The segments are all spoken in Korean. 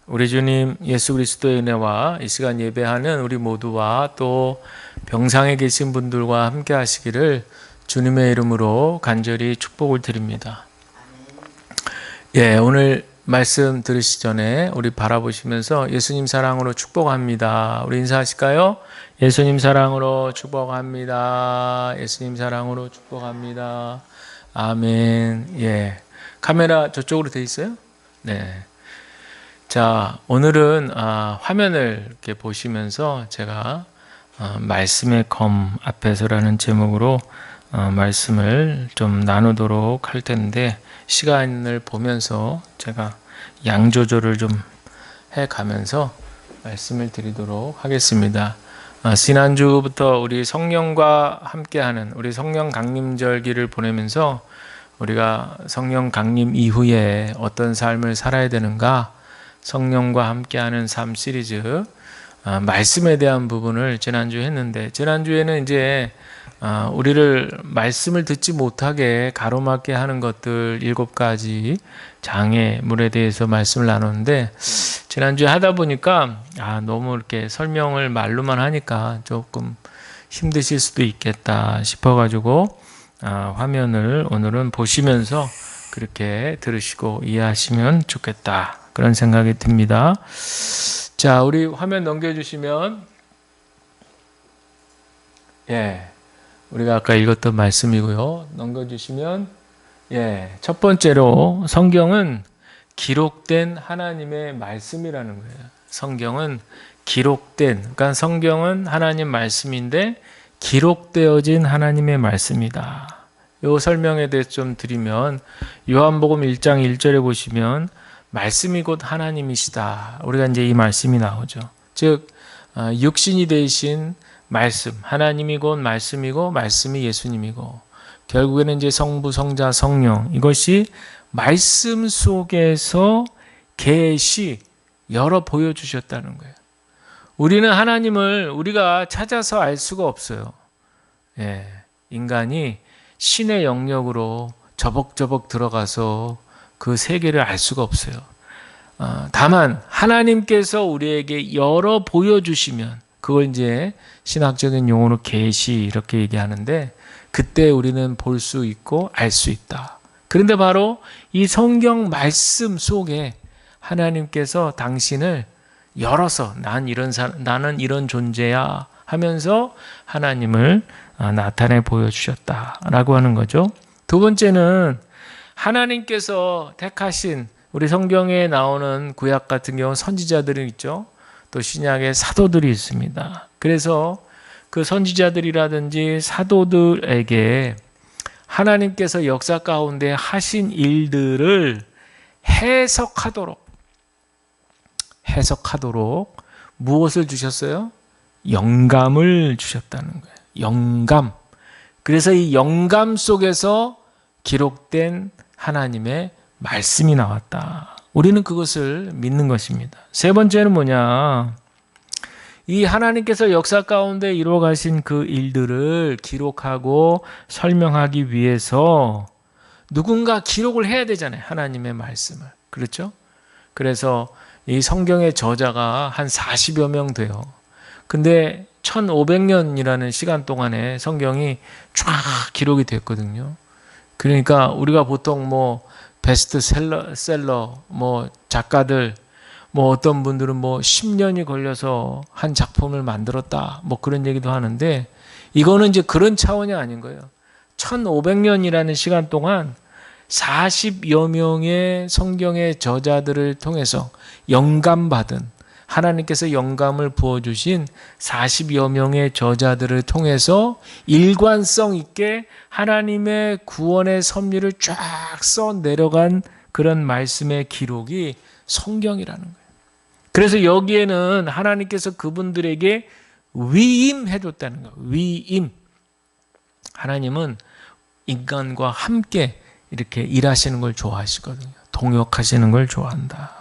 우리 주님 예수 그리스도의 은혜와 이 시간 예배하는 우리 모두와 또 병상에 계신 분들과 함께 하시기를 주님의 이름으로 간절히 축복을 드립니다. 오늘 말씀 들으시기 전에 우리 바라보시면서 예수님 사랑으로 축복합니다. 우리 인사하실까요? 예수님 사랑으로 축복합니다. 예수님 사랑으로 축복합니다. 아멘. 카메라 저쪽으로 돼 있어요? 네. 자, 오늘은 화면을 이렇게 보시면서 제가 말씀의 검 앞에서라는 제목으로 말씀을 좀 나누도록 할 텐데, 시간을 보면서 제가 양 조절을 좀 해가면서 말씀을 드리도록 하겠습니다. 지난주부터 우리 성령과 함께하는 우리 성령 강림절기를 보내면서 우리가 성령 강림 이후에 어떤 삶을 살아야 되는가, 성령과 함께하는 삶 시리즈 말씀에 대한 부분을 지난주에 했는데, 지난주에는 이제 우리를 말씀을 듣지 못하게 가로막게 하는 것들 7가지 장애물에 대해서 말씀을 나눴는데, 지난주에 하다 보니까 너무 이렇게 설명을 말로만 하니까 조금 힘드실 수도 있겠다 싶어가지고 화면을 오늘은 보시면서 그렇게 들으시고 이해하시면 좋겠다, 그런 생각이 듭니다. 자, 우리 화면 넘겨주시면, 우리가 아까 읽었던 말씀이고요. 넘겨주시면, 첫 번째로 성경은 기록된 하나님의 말씀이라는 거예요. 성경은 기록된, 그러니까 성경은 하나님 말씀인데 기록되어진 하나님의 말씀이다. 이 설명에 대해서 좀 드리면, 요한복음 1장 1절에 보시면 말씀이 곧 하나님이시다. 우리가 이제 이 말씀이 나오죠. 즉 육신이 되신 말씀, 하나님이 곧 말씀이고 말씀이 예수님이고, 결국에는 이제 성부, 성자, 성령, 이것이 말씀 속에서 계시 열어 보여주셨다는 거예요. 우리는 하나님을 우리가 찾아서 알 수가 없어요. 인간이 신의 영역으로 저벅저벅 들어가서 그 세계를 알 수가 없어요. 다만 하나님께서 우리에게 열어 보여주시면, 그걸 이제 신학적인 용어로 계시 이렇게 얘기하는데, 그때 우리는 볼 수 있고 알 수 있다. 그런데 바로 이 성경 말씀 속에 하나님께서 당신을 열어서 나는 이런 존재야 하면서 하나님을 나타내 보여주셨다라고 하는 거죠. 두 번째는 하나님께서 택하신, 우리 성경에 나오는 구약 같은 경우 선지자들이 있죠. 또 신약에 사도들이 있습니다. 그래서 그 선지자들이라든지 사도들에게 하나님께서 역사 가운데 하신 일들을 해석하도록 무엇을 주셨어요? 영감을 주셨다는 거예요. 영감. 그래서 이 영감 속에서 기록된 하나님의 말씀이 나왔다. 우리는 그것을 믿는 것입니다. 세 번째는 뭐냐? 이 하나님께서 역사 가운데 이루어 가신 그 일들을 기록하고 설명하기 위해서 누군가 기록을 해야 되잖아요. 하나님의 말씀을. 그렇죠? 그래서 이 성경의 저자가 한 40여 명 돼요. 근데 1500년이라는 시간 동안에 성경이 쫙 기록이 됐거든요. 그러니까 우리가 보통 베스트셀러 작가들, 어떤 분들은 10년이 걸려서 한 작품을 만들었다, 그런 얘기도 하는데, 이거는 이제 그런 차원이 아닌 거예요. 1500년이라는 시간 동안 40여 명의 성경의 저자들을 통해서 영감받은, 하나님께서 영감을 부어주신 40여 명의 저자들을 통해서 일관성 있게 하나님의 구원의 섭리를 쫙 써 내려간 그런 말씀의 기록이 성경이라는 거예요. 그래서 여기에는 하나님께서 그분들에게 위임해줬다는 거예요. 위임. 하나님은 인간과 함께 이렇게 일하시는 걸 좋아하시거든요. 동역하시는 걸 좋아한다.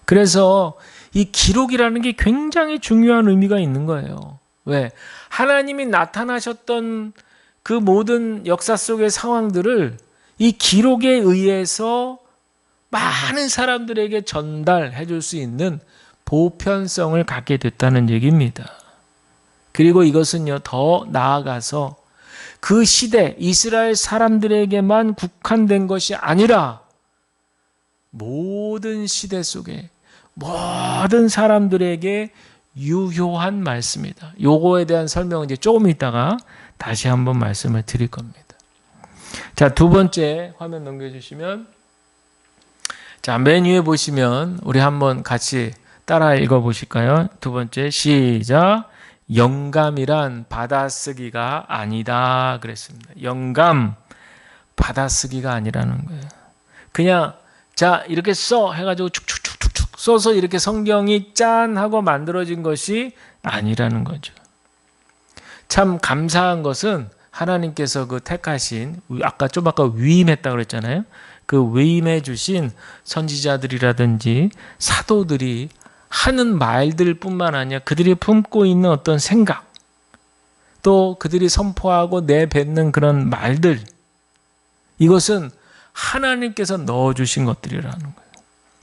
그래서 이 기록이라는 게 굉장히 중요한 의미가 있는 거예요. 왜? 하나님이 나타나셨던 그 모든 역사 속의 상황들을 이 기록에 의해서 많은 사람들에게 전달해 줄 수 있는 보편성을 갖게 됐다는 얘기입니다. 그리고 이것은요, 더 나아가서 그 시대 이스라엘 사람들에게만 국한된 것이 아니라 모든 시대 속에 모든 사람들에게 유효한 말씀이다. 요거에 대한 설명은 이제 조금 있다가 다시 한번 말씀을 드릴 겁니다. 자, 두 번째 화면 넘겨주시면, 자, 맨 위에 보시면 우리 한번 같이 따라 읽어보실까요? 두 번째, 시작. 영감이란 받아쓰기가 아니다 그랬습니다. 영감, 받아쓰기가 아니라는 거예요. 그냥 자 이렇게 써 해가지고 축축축축축 써서 이렇게 성경이 짠 하고 만들어진 것이 아니라는 거죠. 참 감사한 것은 하나님께서 그 택하신, 아까 위임했다 그랬잖아요. 그 위임해 주신 선지자들이라든지 사도들이 하는 말들 뿐만 아니라 그들이 품고 있는 어떤 생각, 또 그들이 선포하고 내뱉는 그런 말들, 이것은 하나님께서 넣어주신 것들이라는 거예요.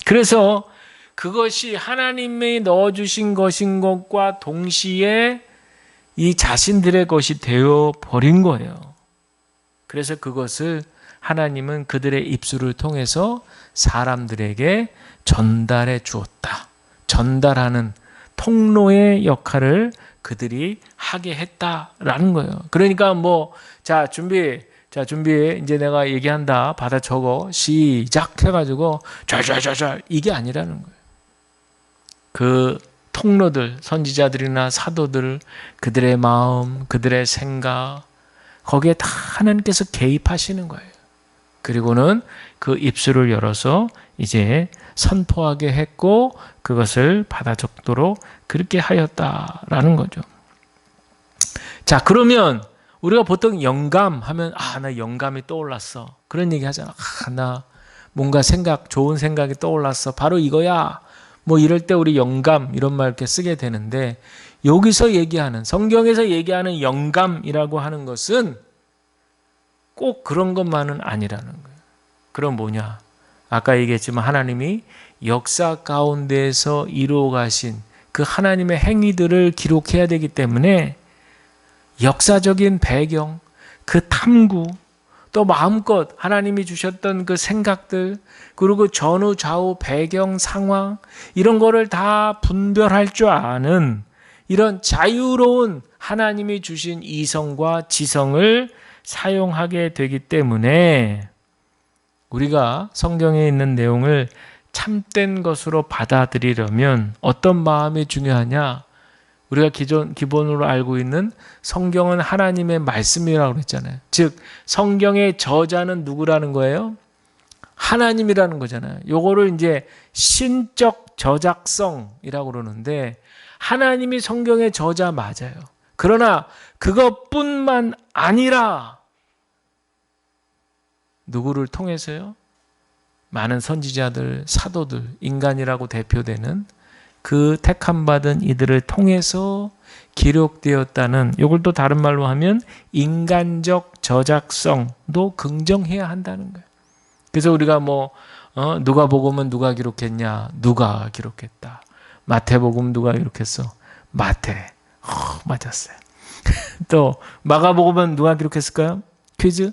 그래서 그것이 하나님이 넣어주신 것인 것과 동시에 이 자신들의 것이 되어버린 거예요. 그래서 그것을 하나님은 그들의 입술을 통해서 사람들에게 전달해 주었다. 전달하는 통로의 역할을 그들이 하게 했다라는 거예요. 그러니까 자 준비 이제 내가 얘기한다. 받아 적어. 시작 해가지고 쫙쫙쫙쫙 이게 아니라는 거예요. 그 통로들, 선지자들이나 사도들, 그들의 마음, 그들의 생각, 거기에 다 하나님께서 개입하시는 거예요. 그리고는 그 입술을 열어서 이제 선포하게 했고 그것을 받아 적도록 그렇게 하였다라는 거죠. 자, 그러면 우리가 보통 영감 하면 나 영감이 떠올랐어. 그런 얘기 하잖아. 나 뭔가 좋은 생각이 떠올랐어. 바로 이거야. 이럴 때 우리 영감 이런 말 이렇게 쓰게 되는데, 여기서 얘기하는, 성경에서 얘기하는 영감이라고 하는 것은 꼭 그런 것만은 아니라는 거예요. 그럼 뭐냐? 아까 얘기했지만 하나님이 역사 가운데에서 이루어 가신 그 하나님의 행위들을 기록해야 되기 때문에 역사적인 배경, 그 탐구, 또 마음껏 하나님이 주셨던 그 생각들, 그리고 전후 좌우 배경 상황, 이런 거를 다 분별할 줄 아는 이런 자유로운 하나님이 주신 이성과 지성을 사용하게 되기 때문에 우리가 성경에 있는 내용을 참된 것으로 받아들이려면 어떤 마음이 중요하냐? 우리가 기본으로 알고 있는 성경은 하나님의 말씀이라고 그랬잖아요. 즉 성경의 저자는 누구라는 거예요? 하나님이라는 거잖아요. 요거를 이제 신적 저작성이라고 그러는데, 하나님이 성경의 저자 맞아요. 그러나 그것뿐만 아니라 누구를 통해서요? 많은 선지자들, 사도들, 인간이라고 대표되는 그 택함받은 이들을 통해서 기록되었다는, 이걸 또 다른 말로 하면 인간적 저작성도 긍정해야 한다는 거예요. 그래서 우리가 누가복음은 누가 기록했냐? 누가 기록했다. 마태복음 누가 기록했어? 마태. 맞았어요. 또 마가복음은 누가 기록했을까요? 퀴즈?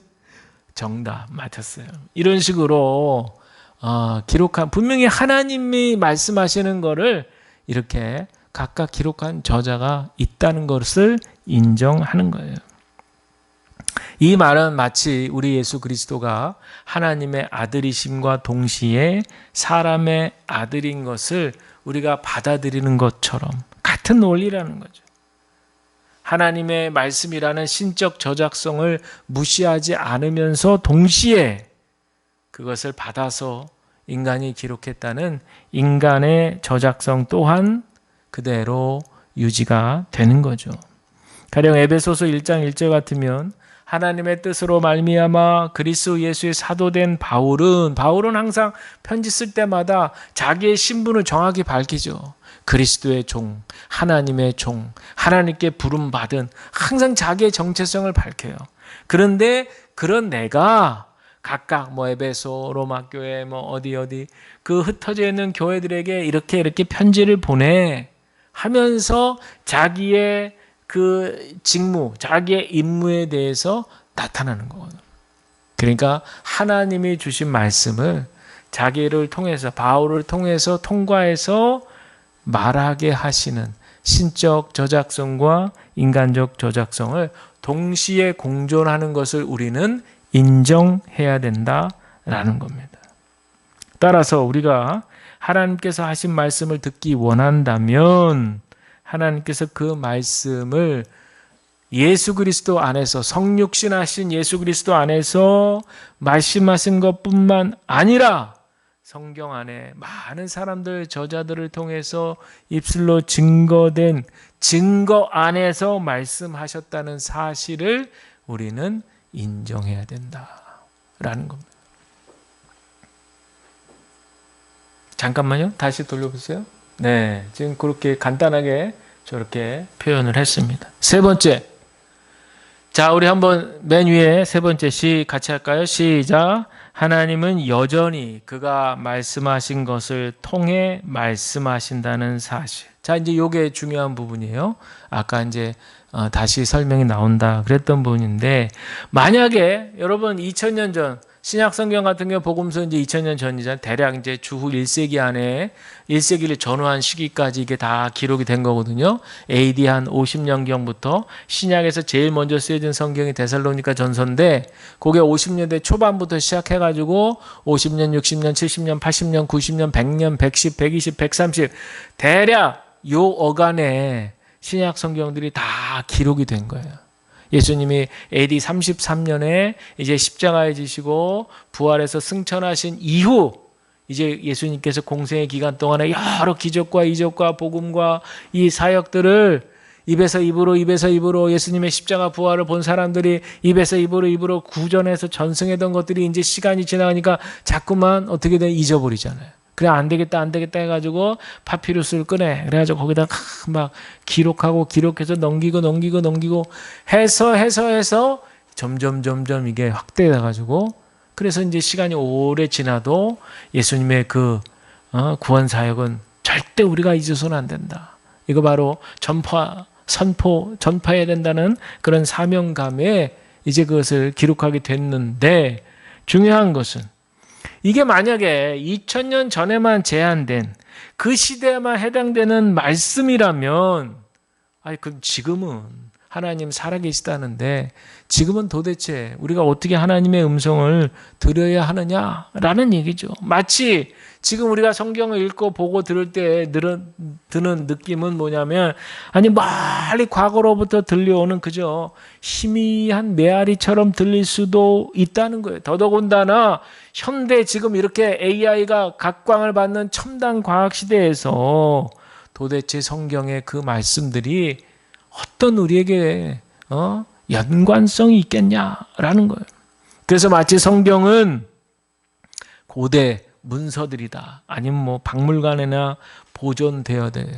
정답. 맞았어요. 이런 식으로 기록한, 분명히 하나님이 말씀하시는 거를 이렇게 각각 기록한 저자가 있다는 것을 인정하는 거예요. 이 말은 마치 우리 예수 그리스도가 하나님의 아들이심과 동시에 사람의 아들인 것을 우리가 받아들이는 것처럼 같은 논리라는 거죠. 하나님의 말씀이라는 신적 저작성을 무시하지 않으면서 동시에 그것을 받아서 인간이 기록했다는 인간의 저작성 또한 그대로 유지가 되는 거죠. 가령 에베소서 1장 1절 같으면 하나님의 뜻으로 말미암아 그리스도 예수의 사도된 바울은 항상 편지 쓸 때마다 자기의 신분을 정확히 밝히죠. 그리스도의 종, 하나님의 종, 하나님께 부름받은, 항상 자기의 정체성을 밝혀요. 그런데 그런 내가 각각 뭐 에베소, 로마 교회, 뭐 어디 그 흩어져 있는 교회들에게 이렇게 편지를 보내 하면서 자기의 그 직무, 자기의 임무에 대해서 나타나는 거거든요. 그러니까 하나님이 주신 말씀을 자기를 통해서, 바울을 통해서 통과해서 말하게 하시는 신적 저작성과 인간적 저작성을 동시에 공존하는 것을 우리는 인정해야 된다라는 겁니다. 따라서 우리가 하나님께서 하신 말씀을 듣기 원한다면 하나님께서 그 말씀을 예수 그리스도 안에서, 성육신하신 예수 그리스도 안에서 말씀하신 것뿐만 아니라 성경 안에 많은 사람들, 저자들을 통해서 입술로 증거된 증거 안에서 말씀하셨다는 사실을 우리는 인정해야 된다라는 겁니다. 잠깐만요. 다시 돌려보세요. 네, 지금 그렇게 간단하게 저렇게 표현을 했습니다. 세 번째. 자, 우리 한번 맨 위에 세 번째 시 같이 할까요? 시작. 하나님은 여전히 그가 말씀하신 것을 통해 말씀하신다는 사실. 자, 이제 요게 중요한 부분이에요. 아까 이제 다시 설명이 나온다 그랬던 부분인데, 만약에 여러분 2000년 전 신약 성경 같은 경우 복음서 이제 2000년 전이잖아요. 대략 이제 주후 1세기 안에 1세기를 전후한 시기까지 이게 다 기록이 된 거거든요. AD 한 50년경부터 신약에서 제일 먼저 쓰여진 성경이 데살로니가 전서인데, 그게 50년대 초반부터 시작해가지고 50년, 60년, 70년, 80년, 90년, 100년, 110, 120, 130 대략 요 어간에 신약 성경들이 다 기록이 된 거예요. 예수님이 AD 33년에 이제 십자가에 지시고 부활해서 승천하신 이후 이제 예수님께서 공생의 기간 동안에 여러 기적과 이적과 복음과 이 사역들을 입에서 입으로 예수님의 십자가 부활을 본 사람들이 입에서 입으로 구전해서 전승했던 것들이 이제 시간이 지나가니까 자꾸만 어떻게 돼 잊어버리잖아요. 그래 안 되겠다 해가지고 파피루스를 꺼내. 그래가지고 거기다 막 기록해서 넘기고 해서 점점 이게 확대돼가지고, 그래서 이제 시간이 오래 지나도 예수님의 그 구원 사역은 절대 우리가 잊어서는 안 된다. 이거 바로 전파해야 된다는 그런 사명감에 이제 그것을 기록하게 됐는데, 중요한 것은 이게 만약에 2000년 전에만 제한된 그 시대에만 해당되는 말씀이라면, 그럼 지금은 하나님 살아계시다는데 지금은 도대체 우리가 어떻게 하나님의 음성을 들어야 하느냐라는 얘기죠. 마치 지금 우리가 성경을 읽고 보고 들을 때 드는 느낌은 뭐냐면, 멀리 과거로부터 들려오는 그저 희미한 메아리처럼 들릴 수도 있다는 거예요. 더더군다나 현대 지금 이렇게 AI가 각광을 받는 첨단 과학 시대에서 도대체 성경의 그 말씀들이 어떤 우리에게 연관성이 있겠냐라는 거예요. 그래서 마치 성경은 고대 문서들이다, 아니면 뭐 박물관에나 보존되어야 돼.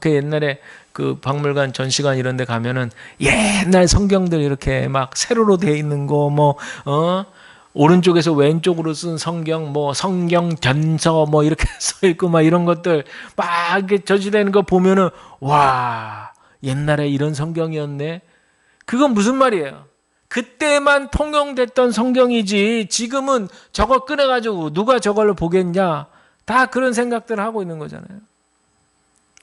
그 옛날에 그 박물관 전시관 이런 데 가면은 옛날 성경들 이렇게 막 세로로 돼 있는 거, 오른쪽에서 왼쪽으로 쓴 성경, 성경 전서 이렇게 써 있고 이런 것들 막 이렇게 전시되는 거 보면은, 와, 옛날에 이런 성경이었네. 그건 무슨 말이에요? 그때만 통용됐던 성경이지 지금은 저거 꺼내가지고 누가 저걸로 보겠냐, 다 그런 생각들을 하고 있는 거잖아요.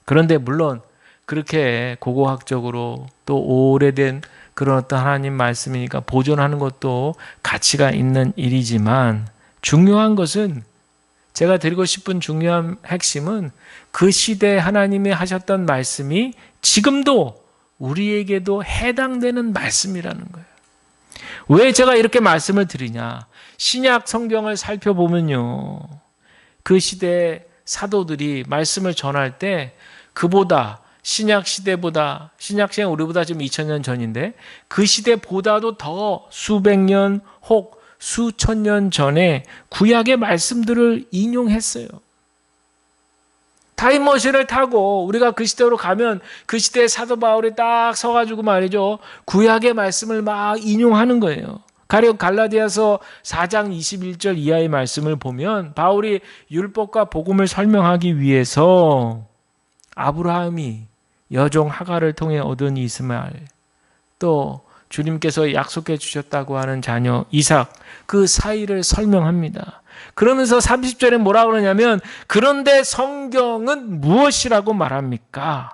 그런데 물론 그렇게 고고학적으로 또 오래된 그런 어떤 하나님 말씀이니까 보존하는 것도 가치가 있는 일이지만, 중요한 것은, 제가 드리고 싶은 중요한 핵심은 그 시대에 하나님이 하셨던 말씀이 지금도 우리에게도 해당되는 말씀이라는 거예요. 왜 제가 이렇게 말씀을 드리냐? 신약 성경을 살펴보면요, 그 시대의 사도들이 말씀을 전할 때 그보다 신약 시대보다, 신약 시대는 우리보다 지금 2000년 전인데 그 시대보다도 더 수백 년 혹 수천 년 전에 구약의 말씀들을 인용했어요. 타임머신을 타고 우리가 그 시대로 가면 그 시대에 사도 바울이 딱 서가지고 말이죠, 구약의 말씀을 막 인용하는 거예요. 가령 갈라디아서 4장 21절 이하의 말씀을 보면 바울이 율법과 복음을 설명하기 위해서 아브라함이 여종 하갈을 통해 얻은 이스마엘, 또 주님께서 약속해 주셨다고 하는 자녀 이삭, 그 사이를 설명합니다. 그러면서 30절에 뭐라 그러냐면, 그런데 성경은 무엇이라고 말합니까?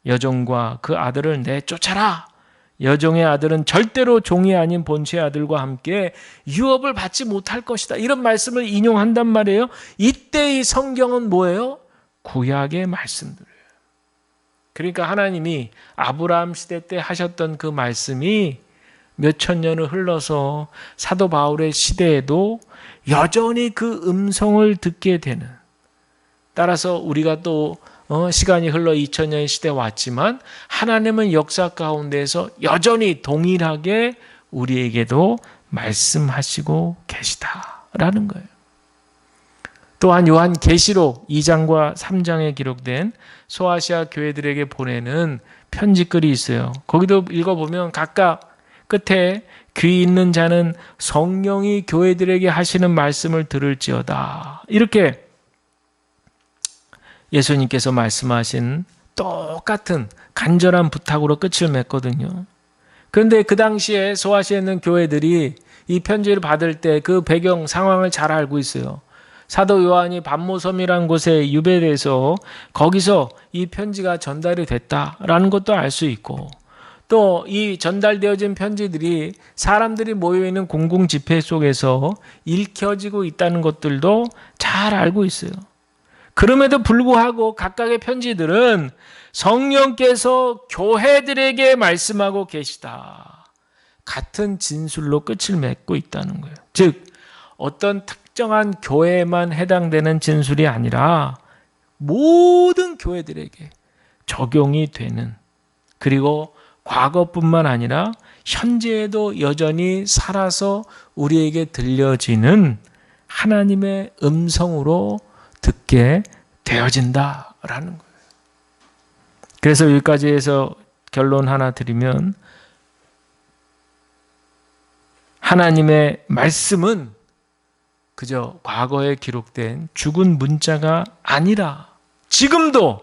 여종과 그 아들을 내쫓아라. 여종의 아들은 절대로 종이 아닌 본체의 아들과 함께 유업을 받지 못할 것이다. 이런 말씀을 인용한단 말이에요. 이때의 성경은 뭐예요? 구약의 말씀들이에요. 그러니까 하나님이 아브라함 시대 때 하셨던 그 말씀이 몇천 년을 흘러서 사도 바울의 시대에도 여전히 그 음성을 듣게 되는, 따라서 우리가 또 시간이 흘러 2000년 시대에 왔지만 하나님은 역사 가운데에서 여전히 동일하게 우리에게도 말씀하시고 계시다라는 거예요. 또한 요한계시록 2장과 3장에 기록된 소아시아 교회들에게 보내는 편지글이 있어요. 거기도 읽어보면 각각 끝에 귀 있는 자는 성령이 교회들에게 하시는 말씀을 들을지어다, 이렇게 예수님께서 말씀하신 똑같은 간절한 부탁으로 끝을 맺거든요. 그런데 그 당시에 소아시아에 있는 교회들이 이 편지를 받을 때 그 배경 상황을 잘 알고 있어요. 사도 요한이 반모섬이라는 곳에 유배돼서 거기서 이 편지가 전달이 됐다라는 것도 알 수 있고, 또 이 전달되어진 편지들이 사람들이 모여있는 공공 집회 속에서 읽혀지고 있다는 것들도 잘 알고 있어요. 그럼에도 불구하고 각각의 편지들은 성령께서 교회들에게 말씀하고 계시다, 같은 진술로 끝을 맺고 있다는 거예요. 즉 어떤 특정한 교회에만 해당되는 진술이 아니라 모든 교회들에게 적용이 되는, 그리고 과거뿐만 아니라 현재에도 여전히 살아서 우리에게 들려지는 하나님의 음성으로 듣게 되어진다라는 거예요. 그래서 여기까지 해서 결론 하나 드리면, 하나님의 말씀은 그저 과거에 기록된 죽은 문자가 아니라 지금도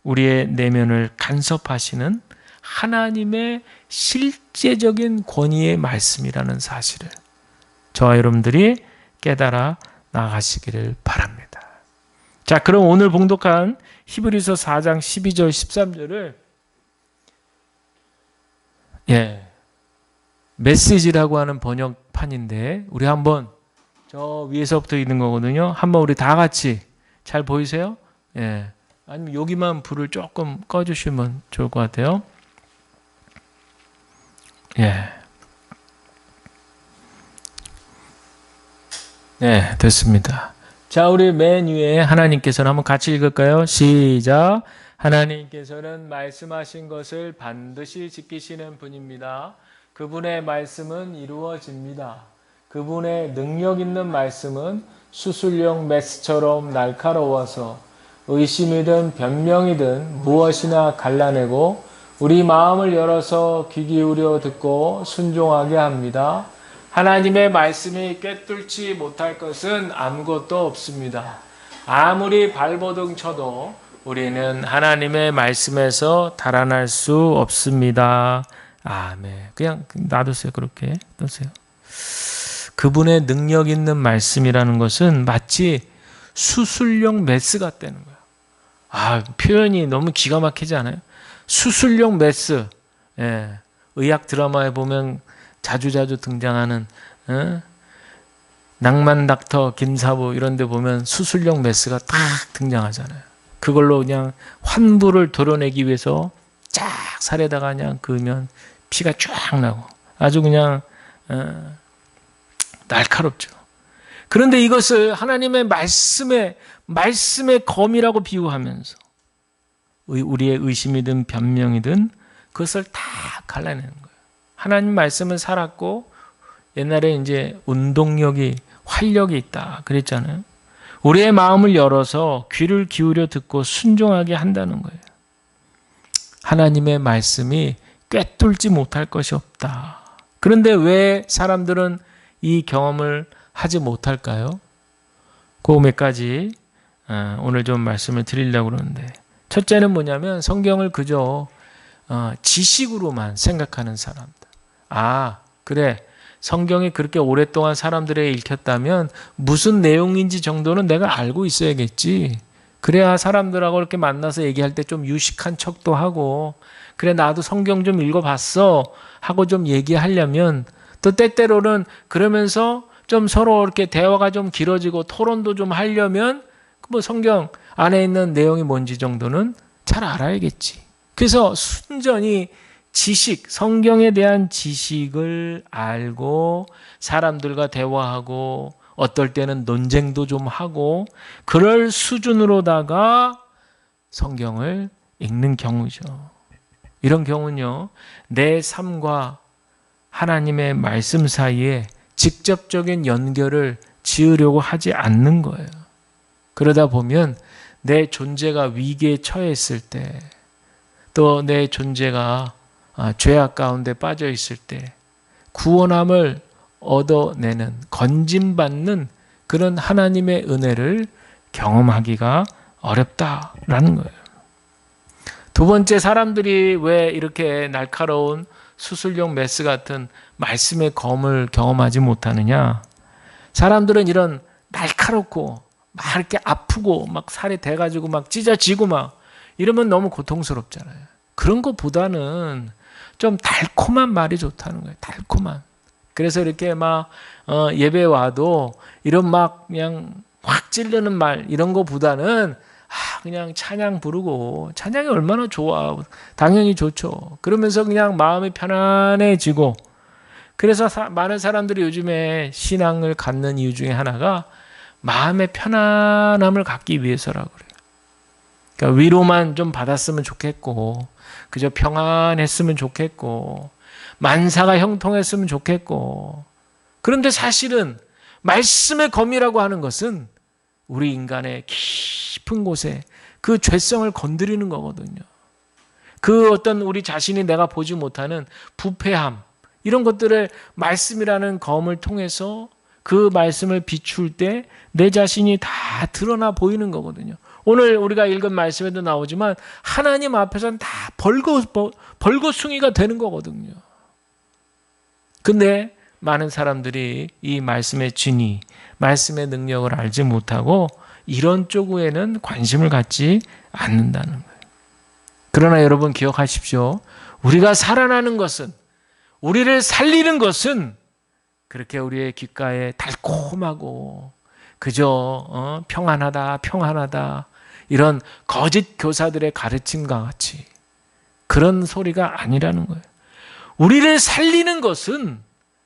우리의 내면을 간섭하시는 하나님의 실제적인 권위의 말씀이라는 사실을 저와 여러분들이 깨달아 나가시기를 바랍니다. 자, 그럼 오늘 봉독한 히브리서 4장 12절 13절을 메시지라고 하는 번역판인데, 우리 한번 저 위에서부터 있는 거거든요. 한번 우리 다 같이, 잘 보이세요? 아니면 여기만 불을 조금 꺼주시면 좋을 것 같아요. 네, 됐습니다. 자, 우리 맨 위에 하나님께서는 한번 같이 읽을까요? 시작. 하나님께서는 말씀하신 것을 반드시 지키시는 분입니다. 그분의 말씀은 이루어집니다. 그분의 능력 있는 말씀은 수술용 메스처럼 날카로워서 의심이든 변명이든 무엇이나 갈라내고 우리 마음을 열어서 귀 기울여 듣고 순종하게 합니다. 하나님의 말씀이 꿰뚫지 못할 것은 아무것도 없습니다. 아무리 발버둥 쳐도 우리는 하나님의 말씀에서 달아날 수 없습니다. 아멘. 그냥 놔두세요. 그렇게 놔두세요. 그분의 능력 있는 말씀이라는 것은 마치 수술용 메스 같다는 거예요. 표현이 너무 기가 막히지 않아요? 수술용 메스. 의학 드라마에 보면 자주자주 등장하는 낭만 닥터 김사부 이런 데 보면 수술용 메스가 딱 등장하잖아요. 그걸로 그냥 환부를 도려내기 위해서 쫙 살에다가 그냥 그으면 피가 쫙 나고 아주 그냥 날카롭죠. 그런데 이것을 하나님의 말씀의 검이라고 비유하면서 우리의 의심이든 변명이든 그것을 다 갈라내는 거예요. 하나님 말씀은 살았고 옛날에 이제 운동력이 활력이 있다 그랬잖아요. 우리의 마음을 열어서 귀를 기울여 듣고 순종하게 한다는 거예요. 하나님의 말씀이 꿰뚫지 못할 것이 없다. 그런데 왜 사람들은 이 경험을 하지 못할까요? 그 몇 가지 오늘 좀 말씀을 드리려고 그러는데, 첫째는 뭐냐면 성경을 그저 지식으로만 생각하는 사람들. 아, 그래. 성경이 그렇게 오랫동안 사람들에게 읽혔다면 무슨 내용인지 정도는 내가 알고 있어야겠지. 그래야 사람들하고 이렇게 만나서 얘기할 때 좀 유식한 척도 하고, 그래 나도 성경 좀 읽어봤어 하고 좀 얘기하려면, 또 때때로는 그러면서 좀 서로 이렇게 대화가 좀 길어지고 토론도 좀 하려면 뭐 성경 안에 있는 내용이 뭔지 정도는 잘 알아야겠지. 그래서 순전히 지식, 성경에 대한 지식을 알고 사람들과 대화하고 어떨 때는 논쟁도 좀 하고 그럴 수준으로다가 성경을 읽는 경우죠. 이런 경우는요, 내 삶과 하나님의 말씀 사이에 직접적인 연결을 지으려고 하지 않는 거예요. 그러다 보면 내 존재가 위기에 처했을 때, 또 내 존재가 죄악 가운데 빠져 있을 때 구원함을 얻어내는, 건짐받는 그런 하나님의 은혜를 경험하기가 어렵다라는 거예요. 두 번째, 사람들이 왜 이렇게 날카로운 수술용 메스 같은 말씀의 검을 경험하지 못하느냐? 사람들은 이런 날카롭고 막 이렇게 아프고 막 살이 돼가지고 막 찢어지고 막 이러면 너무 고통스럽잖아요. 그런 것보다는 좀 달콤한 말이 좋다는 거예요. 달콤한. 그래서 이렇게 막 예배 와도 이런 막 그냥 확 찌르는 말 이런 것보다는 그냥 찬양 부르고, 찬양이 얼마나 좋아. 당연히 좋죠. 그러면서 그냥 마음이 편안해지고, 그래서 많은 사람들이 요즘에 신앙을 갖는 이유 중에 하나가 마음의 편안함을 갖기 위해서라고 그래요. 그러니까 위로만 좀 받았으면 좋겠고, 그저 평안했으면 좋겠고, 만사가 형통했으면 좋겠고. 그런데 사실은 말씀의 검이라고 하는 것은 우리 인간의 깊은 곳에 그 죄성을 건드리는 거거든요. 그 어떤 우리 자신이 내가 보지 못하는 부패함, 이런 것들을 말씀이라는 검을 통해서 그 말씀을 비출 때 내 자신이 다 드러나 보이는 거거든요. 오늘 우리가 읽은 말씀에도 나오지만 하나님 앞에서는 다 벌거숭이가 되는 거거든요. 근데 많은 사람들이 이 말씀의 진리, 말씀의 능력을 알지 못하고 이런 쪽에는 관심을 갖지 않는다는 거예요. 그러나 여러분 기억하십시오. 우리가 살아나는 것은, 우리를 살리는 것은 그렇게 우리의 귓가에 달콤하고 그저 평안하다 평안하다 이런 거짓 교사들의 가르침과 같이 그런 소리가 아니라는 거예요. 우리를 살리는 것은,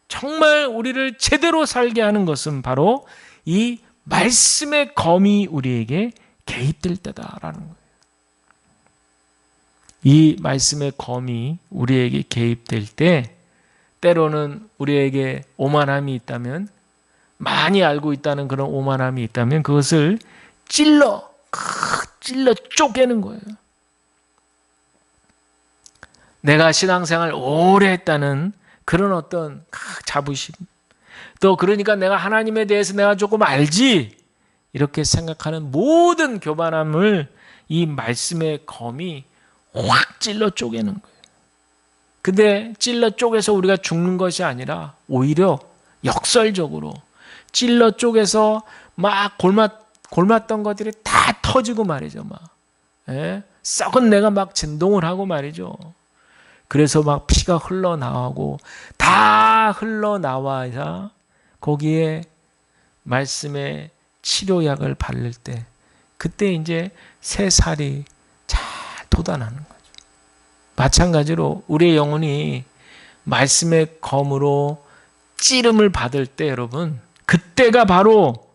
정말 우리를 제대로 살게 하는 것은 바로 이 말씀의 검이 우리에게 개입될 때다라는 거예요. 이 말씀의 검이 우리에게 개입될 때 때로는 우리에게 오만함이 있다면, 많이 알고 있다는 그런 오만함이 있다면 그것을 찔러 쪼개는 거예요. 내가 신앙생활 오래 했다는 그런 어떤 자부심, 또 그러니까 내가 하나님에 대해서 내가 조금 알지 이렇게 생각하는 모든 교만함을 이 말씀의 검이 확 찔러 쪼개는 거예요. 근데 찔러 쪼개서 우리가 죽는 것이 아니라 오히려 역설적으로 찔러 쪼개서 막 골맞던 것들이 다 터지고 말이죠. 썩은 내가 막 진동을 하고 말이죠. 그래서 막 피가 흘러나오고 다 흘러나와야 거기에 말씀의 치료약을 바를 때, 그때 이제 새 살이 잘 돋아나는 거죠. 마찬가지로 우리의 영혼이 말씀의 검으로 찌름을 받을 때 여러분, 그때가 바로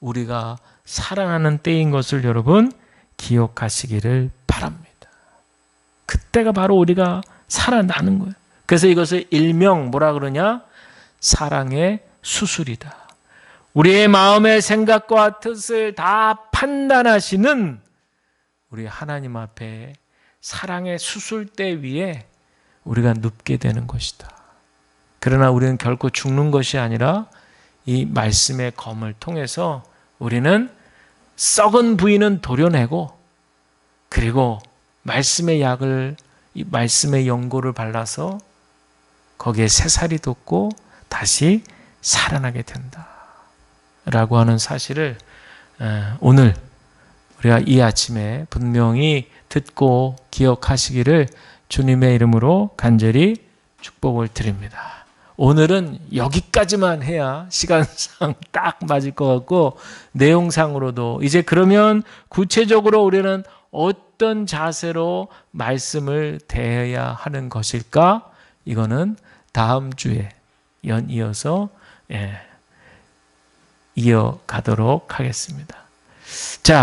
우리가 살아나는 때인 것을 여러분 기억하시기를 바랍니다. 그때가 바로 우리가 살아나는 거예요. 그래서 이것을 일명 뭐라 그러냐? 사랑의 수술이다. 우리의 마음의 생각과 뜻을 다 판단하시는 우리 하나님 앞에 사랑의 수술대 위에 우리가 눕게 되는 것이다. 그러나 우리는 결코 죽는 것이 아니라 이 말씀의 검을 통해서 우리는 썩은 부위는 도려내고 그리고 말씀의 약을 이 말씀의 연고를 발라서 거기에 새살이 돋고 다시 살아나게 된다 라고 하는 사실을 오늘 우리가 이 아침에 분명히 듣고 기억하시기를 주님의 이름으로 간절히 축복을 드립니다. 오늘은 여기까지만 해야 시간상 딱 맞을 것 같고 내용상으로도 이제 그러면 구체적으로 우리는 어떤 자세로 말씀을 대해야 하는 것일까? 이거는 다음 주에 연이어서 이어가도록 하겠습니다. 자.